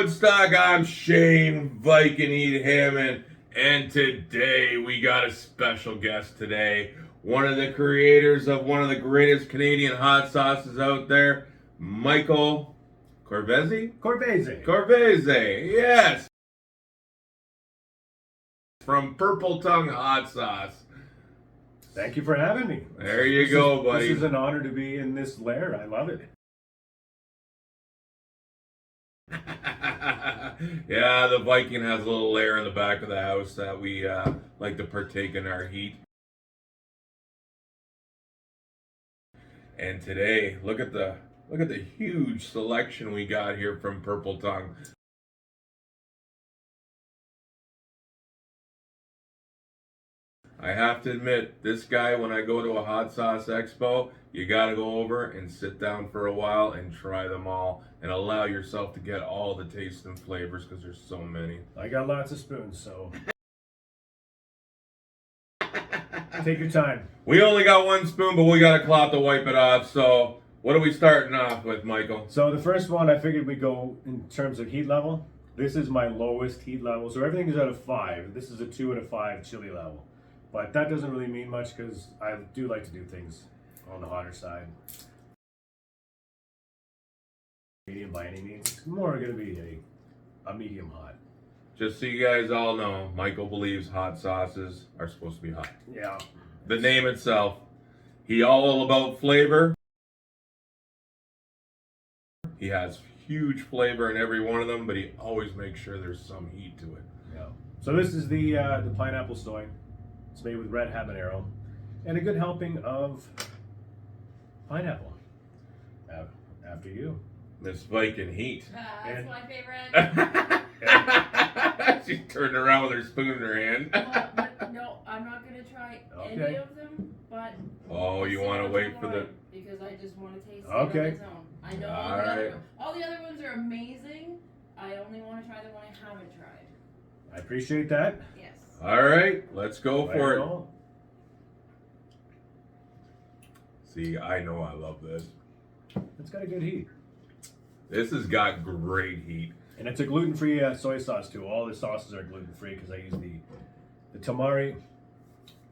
Woodstock, I'm Shane Viking Eat Hammond, and today we got a special guest today. One of the creators of one of the greatest Canadian hot sauces out there, Michael Corvese? Corvese, yes! From Purple Tongue Hot Sauce. Thank you for having me. There you go, buddy. This is an honor to be in this lair. I love it. Yeah, the Viking has a little lair in the back of the house that we like to partake in our heat. And today, look at the huge selection we got here from Purple Tongue. I have to admit, this guy, when I go to a hot sauce expo, you gotta go over and sit down for a while and try them all and allow yourself to get all the tastes and flavors because there's so many. I got lots of spoons, so take your time. We only got one spoon, but we got a cloth to wipe it off. So what are we starting off with, Michael? So the first one, I figured we'd go in terms of heat level. This is my lowest heat level. So everything is at a 5. This is a 2 and a 5 chili level. But that doesn't really mean much because I do like to do things on the hotter side. Medium by any means. It's more going to be a medium hot. Just so you guys all know, Michael believes hot sauces are supposed to be hot. Yeah. The name itself, he all about flavor. He has huge flavor in every one of them, but he always makes sure there's some heat to it. Yeah. So this is the pineapple soy. It's made with red habanero and a good helping of pineapple. After you. Miss Viking Heat. That's my favorite. She turned around with her spoon in her hand. But no, I'm not going to try any of them, but... Oh, you want to wait for the... Because I just want to taste it Okay. on its own. I know all the other ones are amazing. I only want to try the one I haven't tried. I appreciate that. Yes. All right, let's go Right for it. on. See, I know I love this. It's got a good heat. This has got great heat. And it's a gluten-free soy sauce too. All the sauces are gluten-free because I use the tamari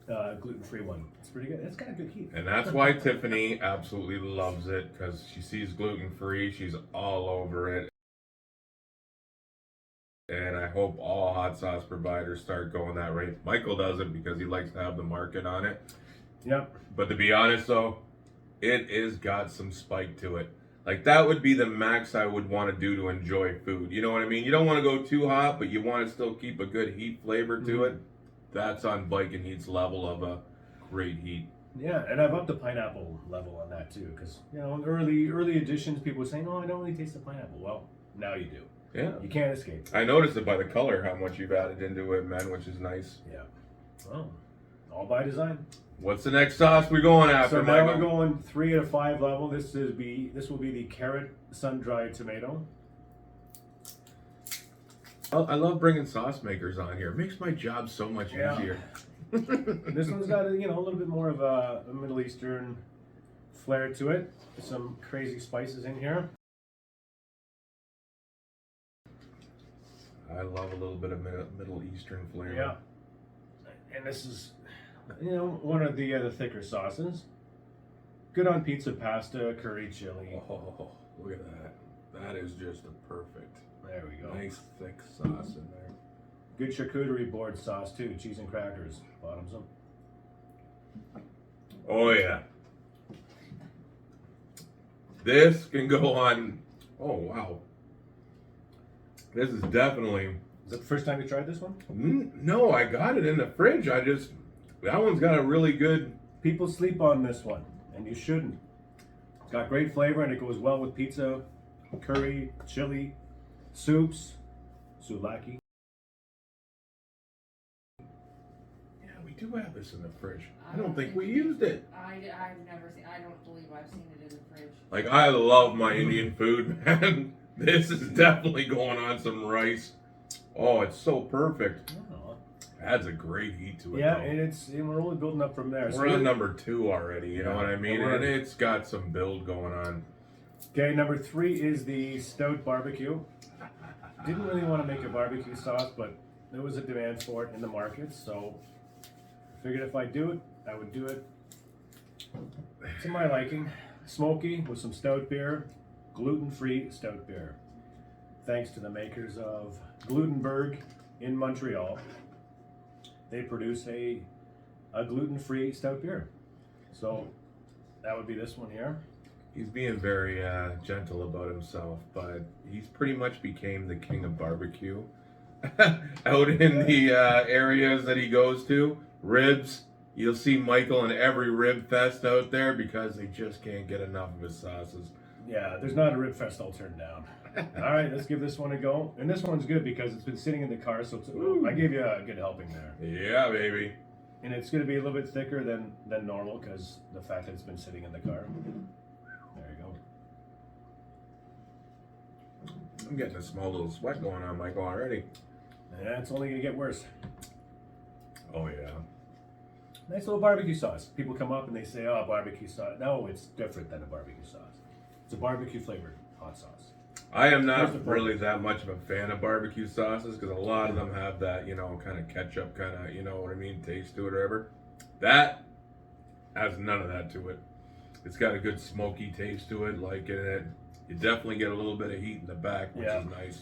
gluten-free one. It's pretty good. It's got a good heat. And that's why Tiffany absolutely loves it, because she sees gluten-free. She's all over it. And I hope all hot sauce providers start going that way. Michael doesn't because he likes to have the market on it. Yep. But to be honest though, it is got some spike to it. Like that would be the max I would want to do to enjoy food. You know what I mean? You don't want to go too hot, but you want to still keep a good heat flavor to it. That's on Viking Heat's level of a great heat. Yeah, and I've upped the pineapple level on that too, because in early editions, people were saying, "Oh, I don't really taste the pineapple." Well, now you do. Yeah. You can't escape. I noticed it by the color how much you've added into it, man, which is nice. Yeah. Well, all by design. What's the next sauce we're going after, So now Michael? we're going 3 out of 5 level. This will be the carrot sun-dried tomato. I love bringing sauce makers on here. It makes my job so much easier. This one's got a little bit more of a Middle Eastern flair to it. Some crazy spices in here. I love a little bit of Middle Eastern flavor. Yeah. And this is, one of the thicker sauces. Good on pizza, pasta, curry, chili. Oh, look at that. That is just a perfect. There we go. Nice thick sauce in there. Good charcuterie board sauce too. Cheese and crackers. Bottoms up. Oh yeah. This can go on. Oh wow. This is definitely. Is that the first time you tried this one? No, I got it in the fridge. That one's got a really good. People sleep on this one, and you shouldn't. It's got great flavor, and it goes well with pizza, curry, chili, soups, souvlaki. Yeah, we do have this in the fridge. I don't think we used it. I've never seen. I don't believe I've seen it in the fridge. Like, I love my Indian food, man. This is definitely going on some rice. Oh, it's so perfect. Oh. Adds a great heat to it. Yeah, though. and we're only building up from there. We're on number 2 already, you know Yeah, what I mean? we're- And it's got some build going on. Okay, number 3 is the stout barbecue. Didn't really want to make a barbecue sauce, but there was a demand for it in the market, so I figured if I do it, I would do it to my liking. Smoky with some stout beer, gluten-free stout beer. Thanks to the makers of Glutenberg in Montreal, they produce a gluten-free stout beer. So that would be this one here. He's being very gentle about himself, but he's pretty much became the king of barbecue out in the areas that he goes to. Ribs, you'll see Michael in every rib fest out there because they just can't get enough of his sauces. Yeah, there's not a rib fest I'll turn down. All right, let's give this one a go. And this one's good because it's been sitting in the car, so I gave you a good helping there. Yeah, baby. And it's going to be a little bit thicker than normal because the fact that it's been sitting in the car. There you go. I'm getting a small little sweat going on, Michael, already. Yeah, it's only going to get worse. Oh, yeah. Nice little barbecue sauce. People come up and they say, oh, barbecue sauce. No, it's different than a barbecue sauce. It's a barbecue flavored hot sauce. I am not really that much of a fan of barbecue sauces because a lot of them have that, kind of ketchup kind of, you know what I mean, taste to it or whatever. That has none of that to it. It's got a good smoky taste to it, like in it. You definitely get a little bit of heat in the back, which is nice.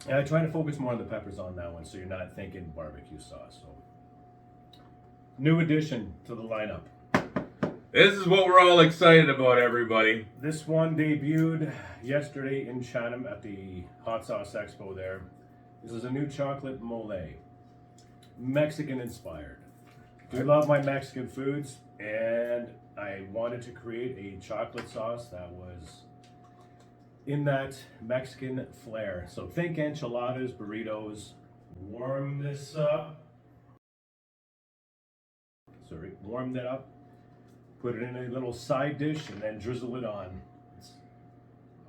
Yeah, I try to focus more on the peppers on that one so you're not thinking barbecue sauce. So, new addition to the lineup. This is what we're all excited about, everybody. This one debuted yesterday in Chatham at the Hot Sauce Expo there. This is a new chocolate mole. Mexican inspired. I love my Mexican foods, and I wanted to create a chocolate sauce that was in that Mexican flair. So think enchiladas, burritos. Warm this up. Warm that up. Put it in a little side dish and then drizzle it on.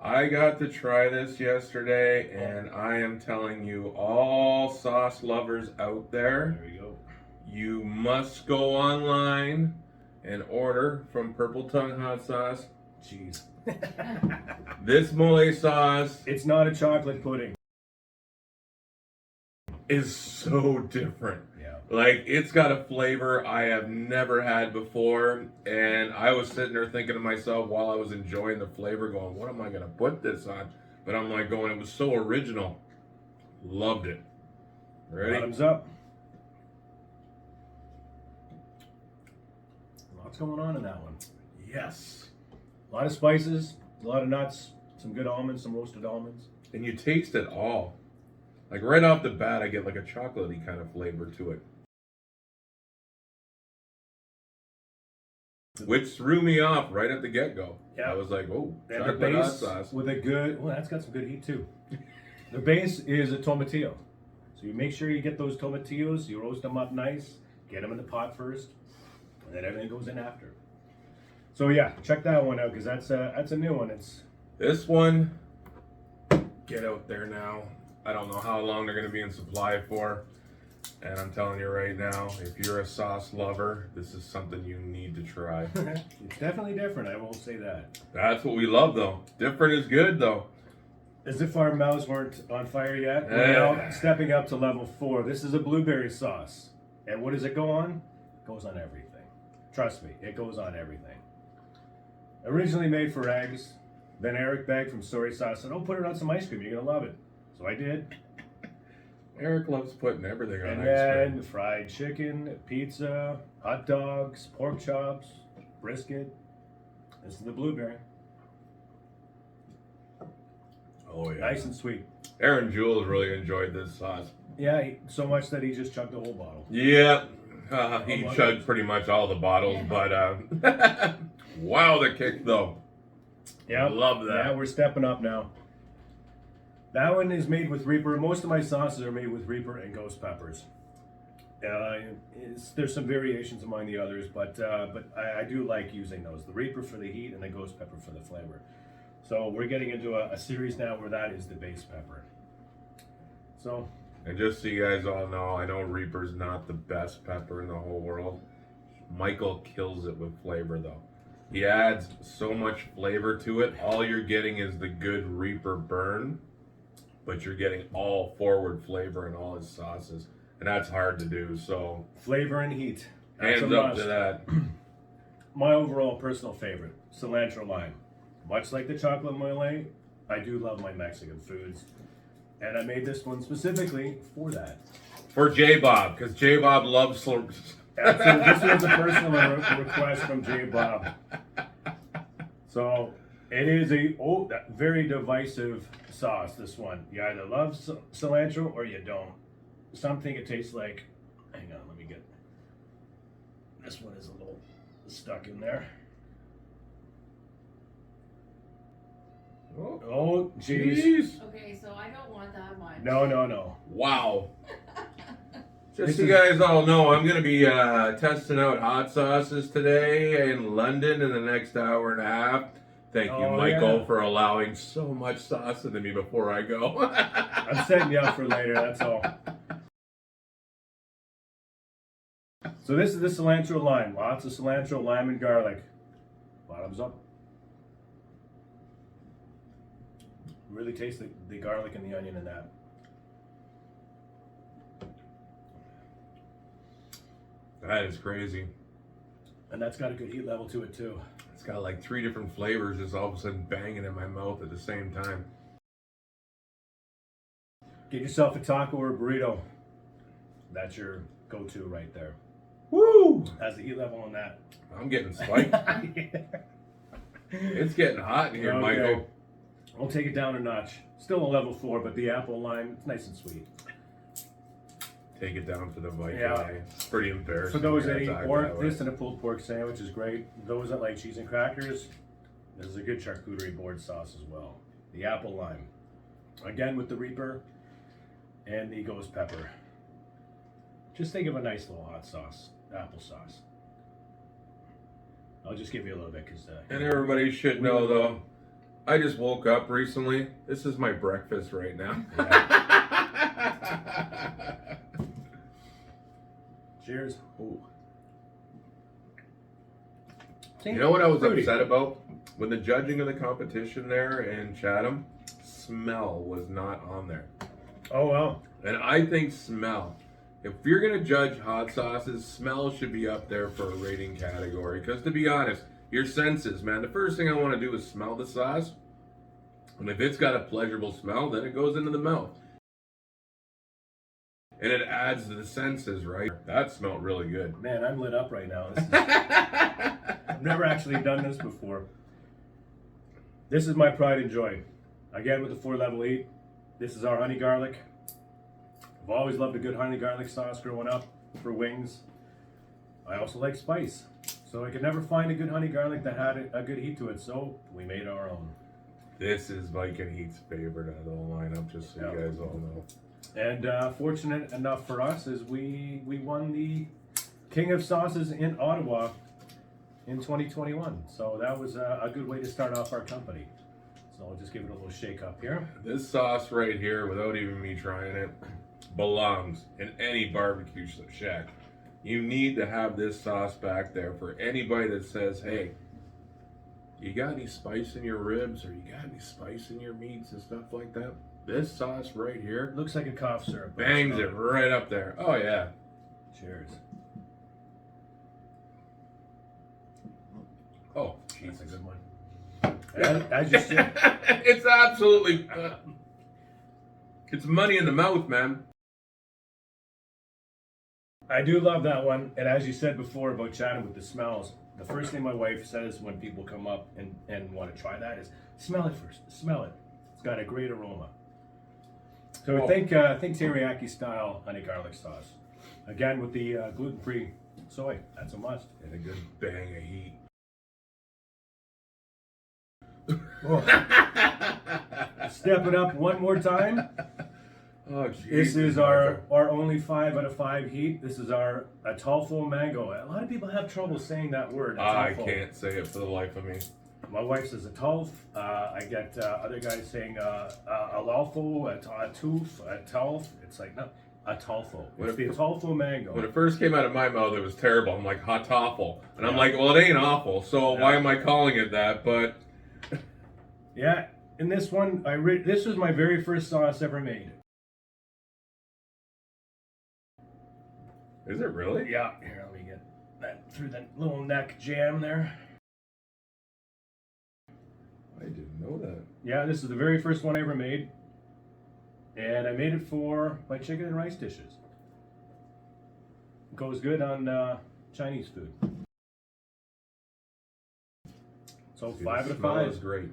I got to try this yesterday, and I am telling you, all sauce lovers out there, There we go. you must go online and order from Purple Tongue Hot Sauce. Jeez. This mole sauce It's not a chocolate pudding. is so different. Yeah. Like, it's got a flavor I have never had before, and I was sitting there thinking to myself while I was enjoying the flavor, going, what am I going to put this on? But I'm like going, it was so original. Loved it. Ready? Bottoms up. Lots going on in that one. Yes. A lot of spices, a lot of nuts, some good almonds, some roasted almonds. And you taste it all. Like right off the bat, I get like a chocolatey kind of flavor to it. Which threw me off right at the get-go. Yeah. I was like, oh, And the chocolate hot base sauce. with a good, well, that's got some good heat too. The base is a tomatillo. So you make sure you get those tomatillos, you roast them up nice, get them in the pot first, and then everything goes in after. So yeah, check that one out because that's a new one. It's This one, get out there now. I don't know how long they're going to be in supply for. And I'm telling you right now, if you're a sauce lover, this is something you need to try. it's definitely different, I will say that. That's what we love, though. Different is good, though. As if our mouths weren't on fire yet, we're now stepping up to level 4. This is a blueberry sauce. And what does it go on? It goes on everything. Trust me, it goes on everything. Originally made for eggs, then Eric begged from Soy Sauce said, oh, put it on some ice cream, you're going to love it. So I did. Eric loves putting everything on And ice then cream. fried chicken, pizza, hot dogs, pork chops, brisket. This is the blueberry. Oh, yeah. Nice and sweet. Aaron Jules really enjoyed this sauce. Yeah, so much that he just chugged the whole bottle. Yeah. He chugged pretty much all the bottles, but wow, the kick, though. Yeah, I love that. Yeah, we're stepping up now. That one is made with Reaper. Most of my sauces are made with Reaper and ghost peppers. There's some variations among the others, but I do like using those. The Reaper for the heat and the ghost pepper for the flavor. So we're getting into a series now where that is the base pepper. So, And just so you guys all know, I know Reaper's not the best pepper in the whole world. Michael kills it with flavor, though. He adds so much flavor to it. All you're getting is the good Reaper burn. but you're getting all forward flavor in all his sauces, and that's hard to do. So Flavor and heat. That's hands a up must. to that. My overall personal favorite, cilantro lime. Much like the chocolate mole, I do love my Mexican foods. And I made this one specifically for that. For J Bob, because J Bob loves Absolutely. This was a personal request from J Bob. So it is a very divisive sauce, this one. You either love cilantro or you don't. Some think it tastes like, hang on, let me get, this one is a little stuck in there. Oh, jeez. Okay, so I don't want that much. No. Wow. Just so you guys all know, I'm going to be testing out hot sauces today in London in the next hour and a half. Thank you, Michael, for allowing so much sauce into me before I go. I'm setting you up for later, that's all. So this is the cilantro lime. Lots of cilantro, lime, and garlic. Bottoms up. Really taste the garlic and the onion in that. That is crazy. And that's got a good heat level to it too. It's got like 3 different flavors just all of a sudden banging in my mouth at the same time. Get yourself a taco or a burrito. That's your go-to right there. Woo! Has the heat level on that. I'm getting spiked. It's getting hot in here, Okay. Michael. We'll take it down a notch. Still a level 4, but the apple lime, it's nice and sweet. Take it down for the Viking. Yeah. It's pretty embarrassing. For those that to eat talk pork, that way. this and a pulled pork sandwich is great. Those that like cheese and crackers, this is a good charcuterie board sauce as well. The apple lime. Again with the Reaper and the ghost pepper. Just think of a nice little hot sauce, applesauce. I'll just give you a little bit because... And everybody should know, though, I just woke up recently. This is my breakfast right now. Yeah. Cheers. Ooh. You know what I was Fruity. upset about? When the judging of the competition there in Chatham, smell was not on there. Oh, well. And I think smell. If you're going to judge hot sauces, smell should be up there for a rating category. Because to be honest, your senses, man, the first thing I want to do is smell the sauce. And if it's got a pleasurable smell, then it goes into the mouth. And it adds to the senses, right? That smelled really good. Man, I'm lit up right now. I've never actually done this before. This is my pride and joy. Again, with the 4-level heat, this is our honey garlic. I've always loved a good honey garlic sauce growing up for wings. I also like spice. So I could never find a good honey garlic that had a good heat to it, so we made our own. This is Viking Heat's favorite out of the whole lineup, just so you guys all know. And fortunate enough for us is we won the King of Sauces in Ottawa in 2021. So that was a good way to start off our company. So I'll just give it a little shake up here. This sauce right here, without even me trying it, belongs in any barbecue shack. You need to have this sauce back there for anybody that says, hey, you got any spice in your ribs or you got any spice in your meats and stuff like that? This sauce right here Looks like a cough syrup. bangs it right up there. Oh, yeah. Cheers. Oh, That's a Jesus. good one. As you said, It's absolutely... it's money in the mouth, man. I do love that one. And as you said before about chatting with the smells, the first thing my wife says when people come up and want to try that is, smell it first. Smell it. It's got a great aroma. So I think teriyaki style honey garlic sauce. Again with the gluten-free soy. That's a must. And a good bang of heat. Oh. Step it up one more time. Oh, geez. This is our only 5 out of 5 heat. This is our Atolfo mango. A lot of people have trouble saying that word. I Atolfo. can't say it for the life of me. My wife says Atolf. I get other guys saying Alalfo, Atoof, Atolf. It's like, no, Atolfo. It's the Atolfo mango. When it first came out of my mouth, it was terrible. I'm like, hot awful. And I'm like, well, it ain't awful, so why am I calling it that? But Yeah, in this one, this was my very first sauce ever made. Is it really? Yeah, here, let me get that through the little neck jam there. I didn't know that. Yeah, this is the very first one I ever made. And I made it for my chicken and rice dishes. It goes good on Chinese food. So Dude, 5 out the of smell 5. is great.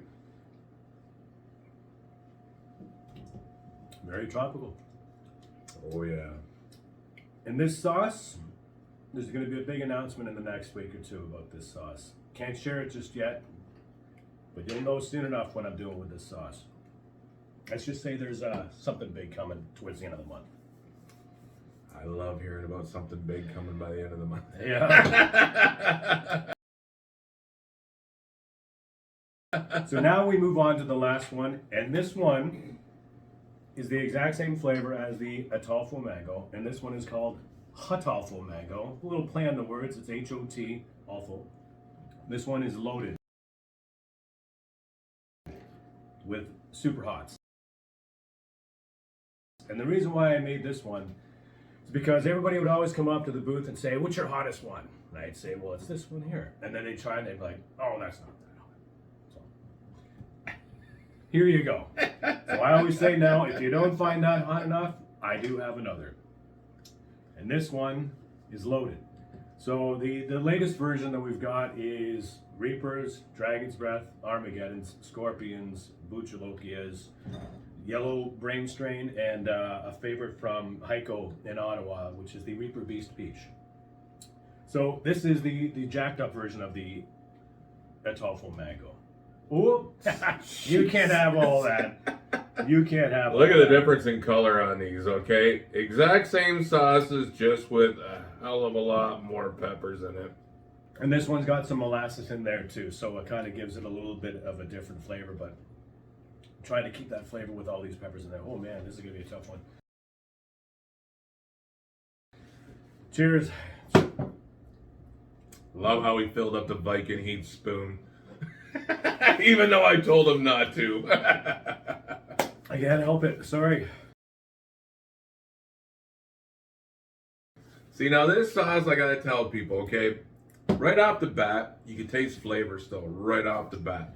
Very tropical. Oh yeah. And this sauce, there's going to be a big announcement in the next week or two about this sauce. Can't share it just yet, but you'll know soon enough what I'm doing with this sauce. Let's just say there's something big coming towards the end of the month. I love hearing about something big coming by the end of the month. Yeah. So now we move on to the last one, and this one is the exact same flavor as the Atolfo mango, and this one is called Atolfo mango. A little play on the words, it's H-O-T, awful. This one is loaded with super hots. And the reason why I made this one is because everybody would always come up to the booth and say, what's your hottest one? And I'd say, well, it's this one here. And then they'd try and they'd be like, oh, that's not that hot. So, here you go. So I always say now, if you don't find that hot enough, I do have another. And this one is loaded. So the latest version that we've got is Reapers, Dragon's Breath, Armageddons, Scorpions, Buchalokias, Yellow Brain Strain, and a favorite from Heiko in Ottawa, which is the Reaper Beast Peach. So this is the jacked up version of the Atolfo mango. Oh, you can't have all that. You can't have. Look at the difference in color on these, okay? Exact same sauces, just with a hell of a lot more peppers in it. And this one's got some molasses in there too, so it kind of gives it a little bit of a different flavor, but I'm trying to keep that flavor with all these peppers in there. Oh man, this is gonna be a tough one. Cheers. Love how he filled up the Viking Heat spoon. Even though I told him not to. I can't help it, sorry. See, now this sauce, I gotta tell people, okay? Right off the bat, you can taste flavor still, right off the bat.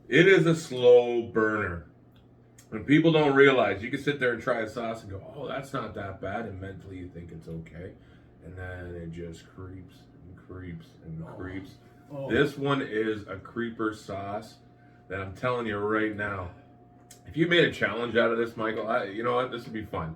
It is a slow burner. And people don't realize, you can sit there and try a sauce and go, oh, that's not that bad, and mentally you think it's okay. And then it just creeps and creeps and creeps. Oh. This one is a creeper sauce that I'm telling you right now. If you made a challenge out of this, Michael, you know what? This would be fun.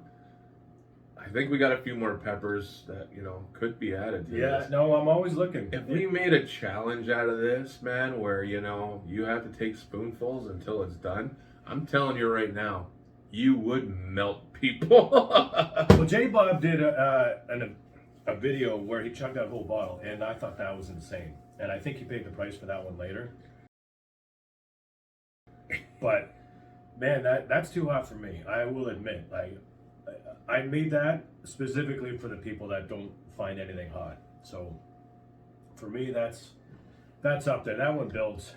I think we got a few more peppers that, you know, could be added to this. Yeah, no, I'm always looking. If we made a challenge out of this, man, where, you know, you have to take spoonfuls until it's done, I'm telling you right now, you would melt people. Well, J Bob did a video where he chugged that whole bottle, and I thought that was insane. And I think he paid the price for that one later. But man, that's too hot for me. I will admit. I made that specifically for the people that don't find anything hot. So for me, that's up there. That one builds.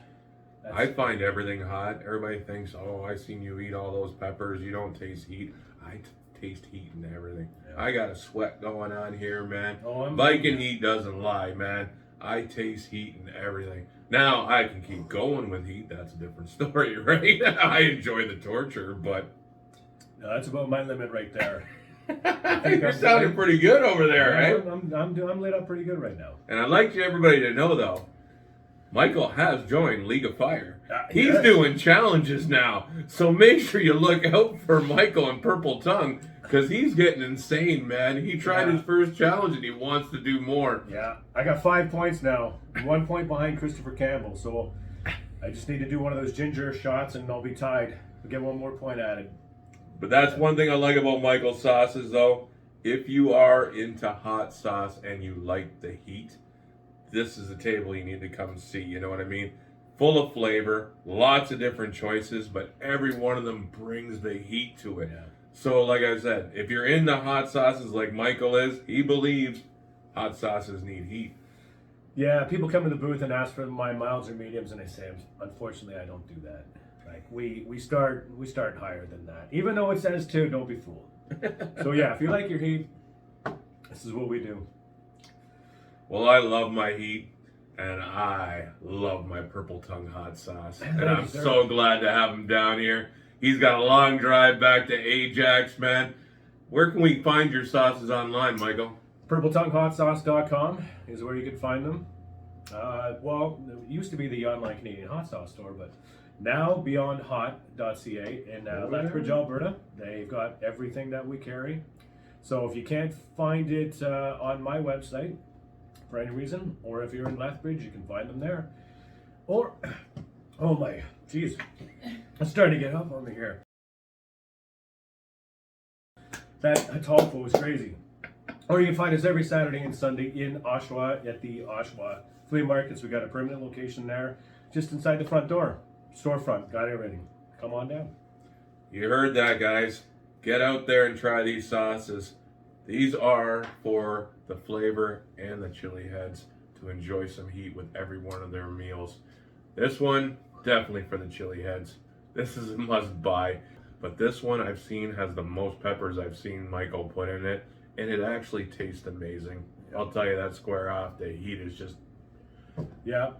I find everything hot. Everybody thinks, oh, I seen you eat all those peppers. You don't taste heat. I taste heat and everything. Yeah. I got a sweat going on here, man. Oh, Viking heat doesn't lie, man. I taste heat and everything. Now, I can keep going with heat. That's a different story, right? I enjoy the torture, but... No, that's about my limit right there. You're sounding pretty good over there, right? I'm lit up pretty good right now. And I'd like everybody to know, though, Michael has joined League of Fire. He's yes. doing challenges now. So make sure you look out for Michael and Purple Tongue, because he's getting insane, man. He tried his first challenge and he wants to do more. Yeah, I got 5 points now. 1 point behind Christopher Campbell. So I just need to do one of those ginger shots and I'll be tied. I'll get 1 more point added. But that's one thing I like about Michael's sauces, though. If you are into hot sauce and you like the heat, this is a table you need to come see. You know what I mean? Full of flavor, lots of different choices, but every one of them brings the heat to it. Yeah. So, like I said, if you're into hot sauces like Michael is, he believes hot sauces need heat. Yeah, people come to the booth and ask for my milds or mediums, and I say, unfortunately, I don't do that. Like we start higher than that. Even though it says 2, don't be fooled. So yeah, if you like your heat, this is what we do. Well, I love my heat, and I love my Purple Tongue hot sauce. And I'm so glad to have him down here. He's got a long drive back to Ajax, man. Where can we find your sauces online, Michael? PurpleTongueHotSauce.com is where you can find them. Well, it used to be the online Canadian hot sauce store, but now BeyondHot.ca in Lethbridge, Alberta. They've got everything that we carry. So if you can't find it on my website for any reason, or if you're in Lethbridge, you can find them there. Or, oh my, geez, it's starting to get up on me here. That Talpo was crazy. Or you can find us every Saturday and Sunday in Oshawa at the Oshawa Flea Markets. We got a permanent location there, just inside the front door. Storefront, got everything. Come on down. You heard that, guys. Get out there and try these sauces. These are for the flavor and the chili heads to enjoy some heat with every one of their meals. This one, definitely for the chili heads. This is a must buy. But this one I've seen has the most peppers I've seen Michael put in it. And it actually tastes amazing. I'll tell you that square off. The heat is just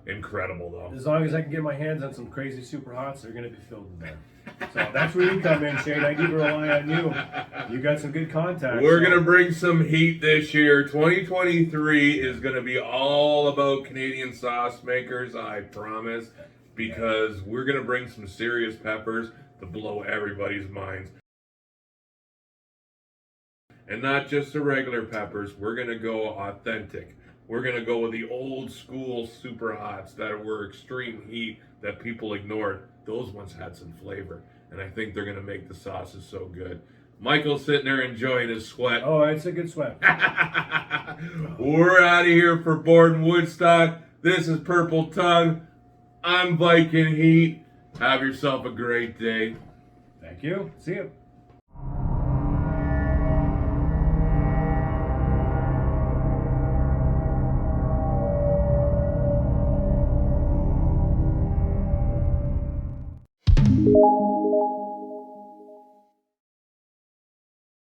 incredible, though. As long as I can get my hands on some crazy super hots, they're going to be filled in there. So that's where you come in, Shane. I need to rely on you. You got some good contacts. We're going to bring some heat this year. 2023 is going to be all about Canadian sauce makers, I promise. Because we're going to bring some serious peppers to blow everybody's minds. And not just the regular peppers. We're going to go authentic. We're going to go with the old school super hots that were extreme heat that people ignored. Those ones had some flavor. And I think they're going to make the sauces so good. Michael's sitting there enjoying his sweat. Oh, it's a good sweat. We're out of here for Borden Woodstock. This is Purple Tongue. I'm Viking Heat. Have yourself a great day. Thank you. See you.